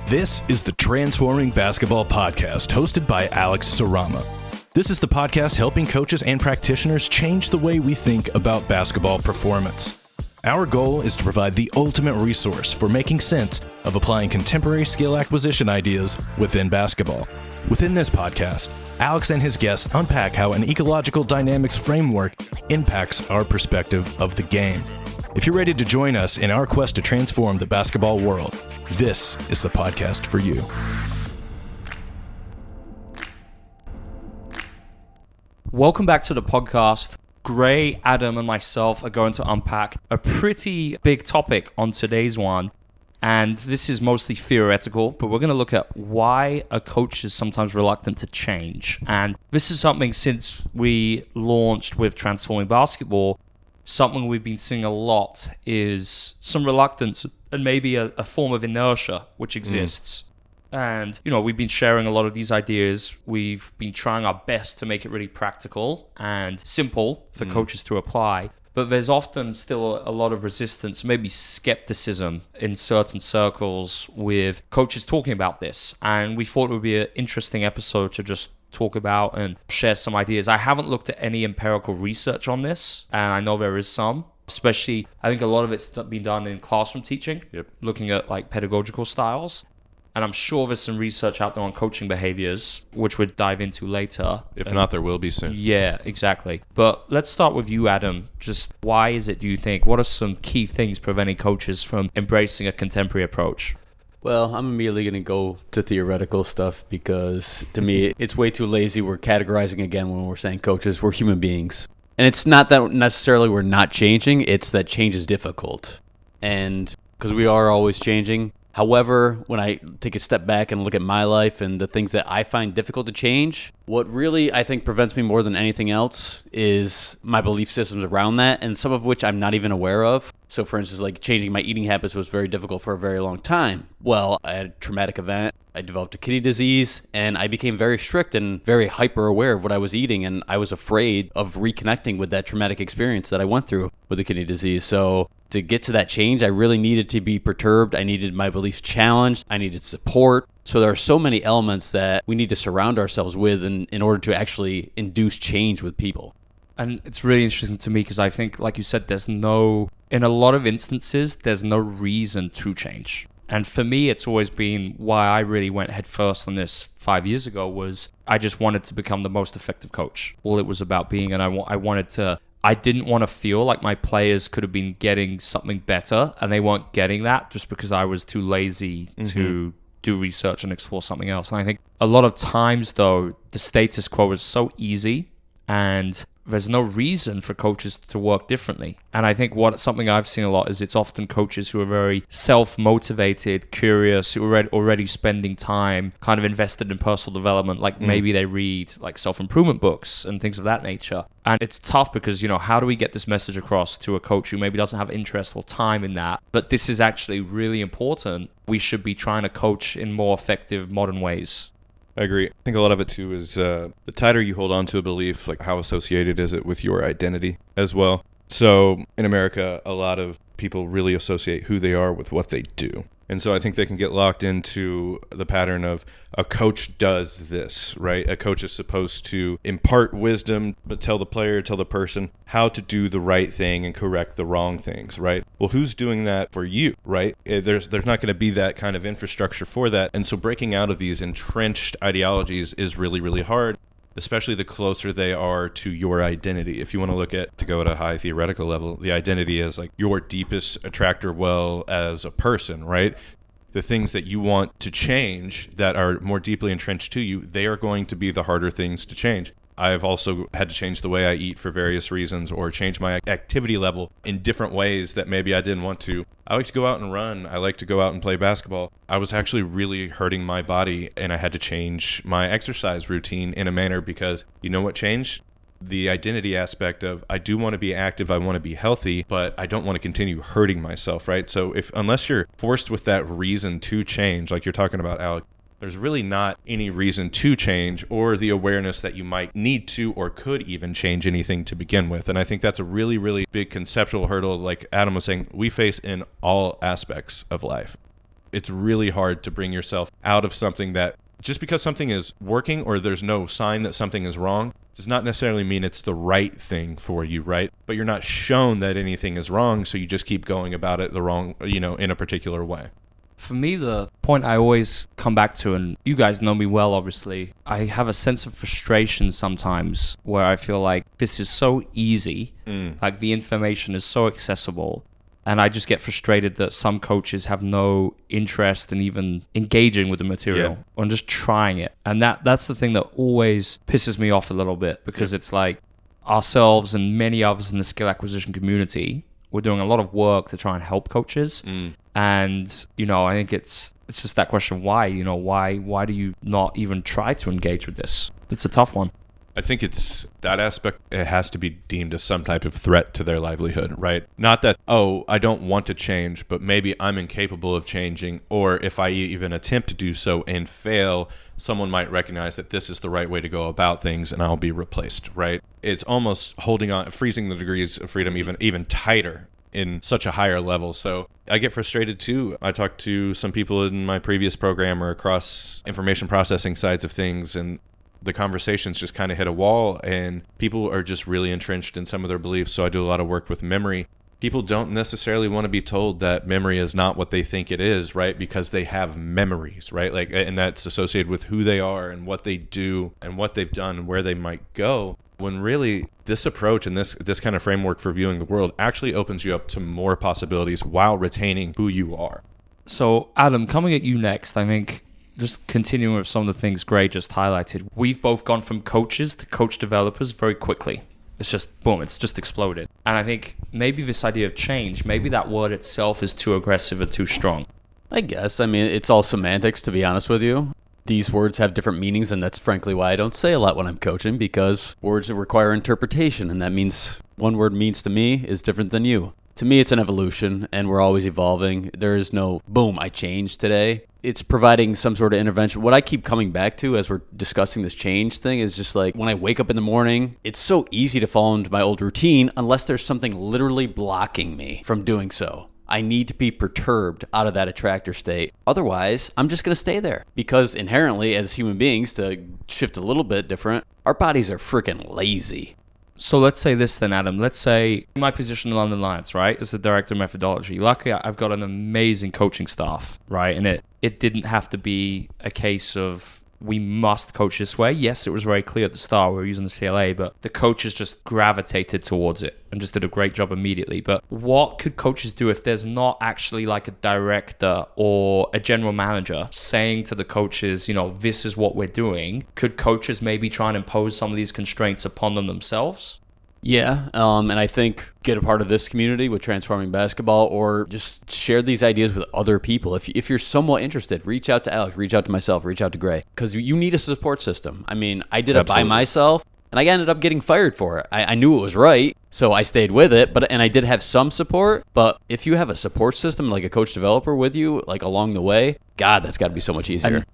This is the Transforming Basketball Podcast, hosted by Alex Sarama. This is the podcast helping coaches and practitioners change the way we think about basketball performance. Our goal is to provide the ultimate resource for making sense of applying contemporary skill acquisition ideas within basketball. Within this podcast, Alex and his guests unpack how an ecological dynamics framework impacts our perspective of the game. If you're ready to join us in our quest to transform the basketball world, this is the podcast for you. Welcome back to the podcast. Gray, Adam, and myself are going to unpack a pretty big topic on today's one. And this is mostly theoretical, but we're going to look at why a coach is sometimes reluctant to change. And this is something since we launched with Transforming Basketball, something we've been seeing a lot is some reluctance and maybe a form of inertia which exists. And, we've been sharing a lot of these ideas. We've been trying our best to make it really practical and simple for coaches to apply. But there's often still a lot of resistance, maybe skepticism in certain circles with coaches talking about this. And we thought it would be an interesting episode to just talk about and share some ideas. I haven't looked at any empirical research on this, and I know there is some. Especially, I think a lot of it's been done in classroom teaching, looking at like pedagogical styles. And I'm sure there's some research out there on coaching behaviors, which we'll dive into later. If not, there will be soon. Yeah, exactly. But let's start with you, Adam. Just why is it, do you think? What are some key things preventing coaches from embracing a contemporary approach? Well, I'm immediately going to go to theoretical stuff because to me, it's way too lazy. We're categorizing again when we're saying coaches. We're human beings. And it's not that necessarily we're not changing. It's that change is difficult. And because we are always changing. However, when I take a step back and look at my life and the things that I find difficult to change, what really I think prevents me more than anything else is my belief systems around that, and some of which I'm not even aware of. So for instance, like changing my eating habits was very difficult for a very long time. Well, I had a traumatic event. I developed a kidney disease, and I became very strict and very hyper aware of what I was eating, and I was afraid of reconnecting with that traumatic experience that I went through with the kidney disease. So to get to that change, I really needed to be perturbed. I needed my beliefs challenged. I needed support. So there are so many elements that we need to surround ourselves with in order to actually induce change with people. And it's really interesting to me because I think, like you said, in a lot of instances, there's no reason to change. And for me, it's always been why I really went headfirst on this 5 years ago was I just wanted to become the most effective coach. All it was about being, and I didn't want to feel like my players could have been getting something better and they weren't getting that just because I was too lazy to do research and explore something else. And I think a lot of times, though, the status quo is so easy and there's no reason for coaches to work differently. And I think something I've seen a lot is it's often coaches who are very self-motivated, curious, who are already spending time kind of invested in personal development. Like maybe they read like self-improvement books and things of that nature. And it's tough because, how do we get this message across to a coach who maybe doesn't have interest or time in that? But this is actually really important. We should be trying to coach in more effective modern ways. I agree. I think a lot of it too is the tighter you hold on to a belief, like how associated is it with your identity as well. So in America, a lot of people really associate who they are with what they do. And so I think they can get locked into the pattern of a coach does this, right? A coach is supposed to impart wisdom, but tell the person how to do the right thing and correct the wrong things, right? Well, who's doing that for you, right? There's not going to be that kind of infrastructure for that. And so breaking out of these entrenched ideologies is really, really hard, especially the closer they are to your identity. If you want to go at a high theoretical level, the identity is like your deepest attractor well as a person, right? The things that you want to change that are more deeply entrenched to you, they are going to be the harder things to change. I've also had to change the way I eat for various reasons or change my activity level in different ways that maybe I didn't want to. I like to go out and run. I like to go out and play basketball. I was actually really hurting my body and I had to change my exercise routine in a manner because you know what changed? The identity aspect of I do want to be active, I want to be healthy, but I don't want to continue hurting myself, right? So unless you're forced with that reason to change, like you're talking about, Alec, there's really not any reason to change or the awareness that you might need to or could even change anything to begin with. And I think that's a really, really big conceptual hurdle, like Adam was saying, we face in all aspects of life. It's really hard to bring yourself out of something that just because something is working or there's no sign that something is wrong does not necessarily mean it's the right thing for you, right? But you're not shown that anything is wrong, so you just keep going about it the wrong, in a particular way. For me, the point I always come back to, and you guys know me well, obviously, I have a sense of frustration sometimes where I feel like this is so easy, like the information is so accessible, and I just get frustrated that some coaches have no interest in even engaging with the material or just trying it. And that's the thing that always pisses me off a little bit, because it's like ourselves and many others in the skill acquisition community, we're doing a lot of work to try and help coaches. And, I think it's just that question, why? Why do you not even try to engage with this? It's a tough one. I think it's that aspect. It has to be deemed as some type of threat to their livelihood, right? Not that, I don't want to change, but maybe I'm incapable of changing, or if I even attempt to do so and fail, someone might recognize that this is the right way to go about things and I'll be replaced, right? It's almost freezing the degrees of freedom even tighter in such a higher level. So I get frustrated too. I talked to some people in my previous program or across information processing sides of things, and the conversations just kind of hit a wall, and people are just really entrenched in some of their beliefs. So I do a lot of work with memory. People don't necessarily want to be told that memory is not what they think it is, right? Because they have memories, right? And that's associated with who they are and what they do and what they've done and where they might go. When really this approach and this kind of framework for viewing the world actually opens you up to more possibilities while retaining who you are. So Adam, coming at you next, I think just continuing with some of the things Gray just highlighted, we've both gone from coaches to coach developers very quickly. It's just, boom, it's just exploded. And I think maybe this idea of change, maybe that word itself is too aggressive or too strong. I guess. I mean, it's all semantics, to be honest with you. These words have different meanings, and that's frankly why I don't say a lot when I'm coaching, because words require interpretation, and that means one word means to me is different than you. To me, it's an evolution, and we're always evolving. There is no, boom, I changed today. It's providing some sort of intervention. What I keep coming back to as we're discussing this change thing is just like when I wake up in the morning, it's so easy to fall into my old routine unless there's something literally blocking me from doing so. I need to be perturbed out of that attractor state. Otherwise, I'm just going to stay there. Because inherently, as human beings, to shift a little bit different, our bodies are freaking lazy. So let's say this then, Adam. Let's say my position in London Lions, right, as the director of methodology. Luckily, I've got an amazing coaching staff, right? And it didn't have to be a case of we must coach this way. Yes, it was very clear at the start we were using the CLA, but the coaches just gravitated towards it and just did a great job immediately. But what could coaches do if there's not actually like a director or a general manager saying to the coaches, this is what we're doing? Could coaches maybe try and impose some of these constraints upon them themselves? Yeah, and I think get a part of this community with Transforming Basketball, or just share these ideas with other people. If you're somewhat interested, reach out to Alex, reach out to myself, reach out to Gray, because you need a support system. I mean, I did it by myself, and I ended up getting fired for it. I knew it was right, so I stayed with it, and I did have some support. But if you have a support system, like a coach developer with you, like along the way, God, that's got to be so much easier.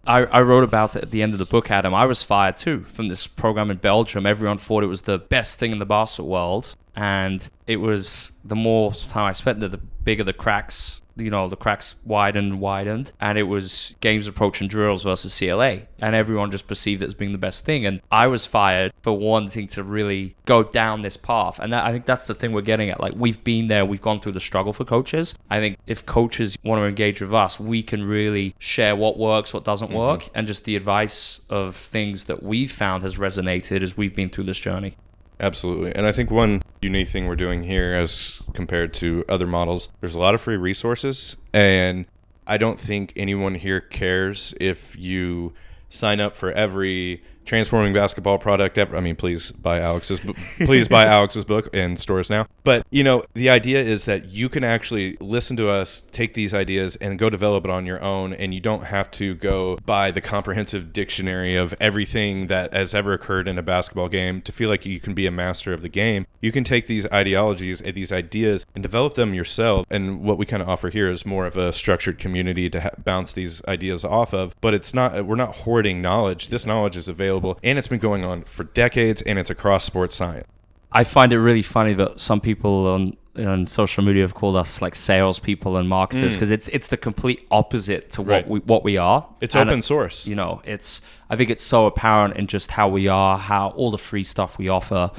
I wrote about it at the end of the book, Adam. I was fired too from this program in Belgium. Everyone thought it was the best thing in the basketball world. And it was, the more time I spent there, the bigger the cracks, the cracks widened. And it was games approach and drills versus CLA. And everyone just perceived it as being the best thing. And I was fired for wanting to really go down this path. And I think that's the thing we're getting at. Like, we've been there, we've gone through the struggle for coaches. I think if coaches want to engage with us, we can really share what works, what doesn't work. And just the advice of things that we've found has resonated as we've been through this journey. Absolutely. And I think one unique thing we're doing here as compared to other models, there's a lot of free resources, and I don't think anyone here cares if you sign up for every Transforming Basketball product ever. I mean, please buy Alex's book in stores now. But, the idea is that you can actually listen to us, take these ideas, and go develop it on your own, and you don't have to go buy the comprehensive dictionary of everything that has ever occurred in a basketball game to feel like you can be a master of the game. You can take these ideologies and these ideas and develop them yourself. And what we kind of offer here is more of a structured community to bounce these ideas off of. But we're not hoarding knowledge. This knowledge is available, and it's been going on for decades, and it's across sports science. I find it really funny that some people on social media have called us like salespeople and marketers because it's the complete opposite to what we are. It's open source. You know, I think it's so apparent in just how we are, how all the free stuff we offer.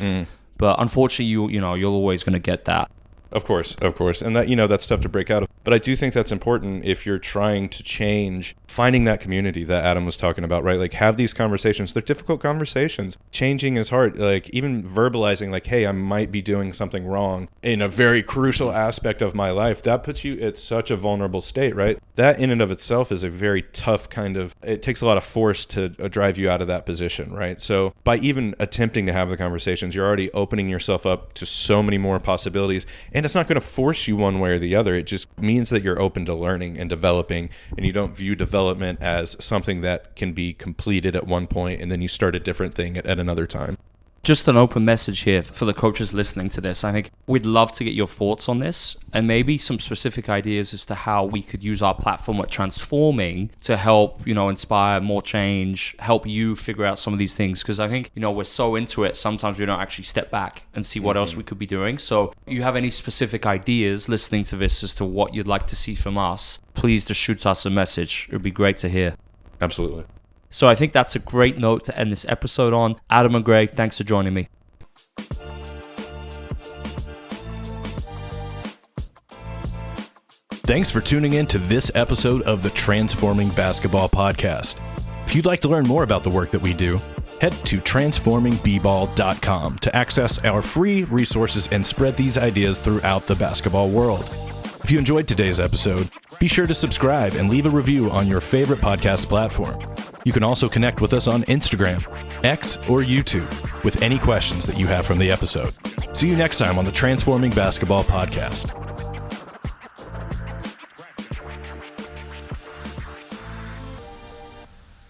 But unfortunately, you're always going to get that. Of course. And that, that's tough to break out of. But I do think that's important if you're trying to change, finding that community that Adam was talking about, right? Like, have these conversations. They're difficult conversations. Changing is hard. Like, even verbalizing, like, hey, I might be doing something wrong in a very crucial aspect of my life. That puts you at such a vulnerable state, right? That in and of itself is a very tough it takes a lot of force to drive you out of that position, right? So by even attempting to have the conversations, you're already opening yourself up to so many more possibilities. And it's not going to force you one way or the other. It just means that you're open to learning and developing, and you don't view development as something that can be completed at one point and then you start a different thing at another time. Just an open message here for the coaches listening to this. I think we'd love to get your thoughts on this and maybe some specific ideas as to how we could use our platform at Transforming to help, inspire more change, help you figure out some of these things. Because I think, we're so into it, sometimes we don't actually step back and see what else we could be doing. So if you have any specific ideas listening to this as to what you'd like to see from us, please just shoot us a message. It would be great to hear. Absolutely. So I think that's a great note to end this episode on. Adam and Greg, thanks for joining me. Thanks for tuning in to this episode of the Transforming Basketball Podcast. If you'd like to learn more about the work that we do, head to transformingbball.com to access our free resources and spread these ideas throughout the basketball world. If you enjoyed today's episode, be sure to subscribe and leave a review on your favorite podcast platform. You can also connect with us on Instagram, X, or YouTube with any questions that you have from the episode. See you next time on the Transforming Basketball Podcast.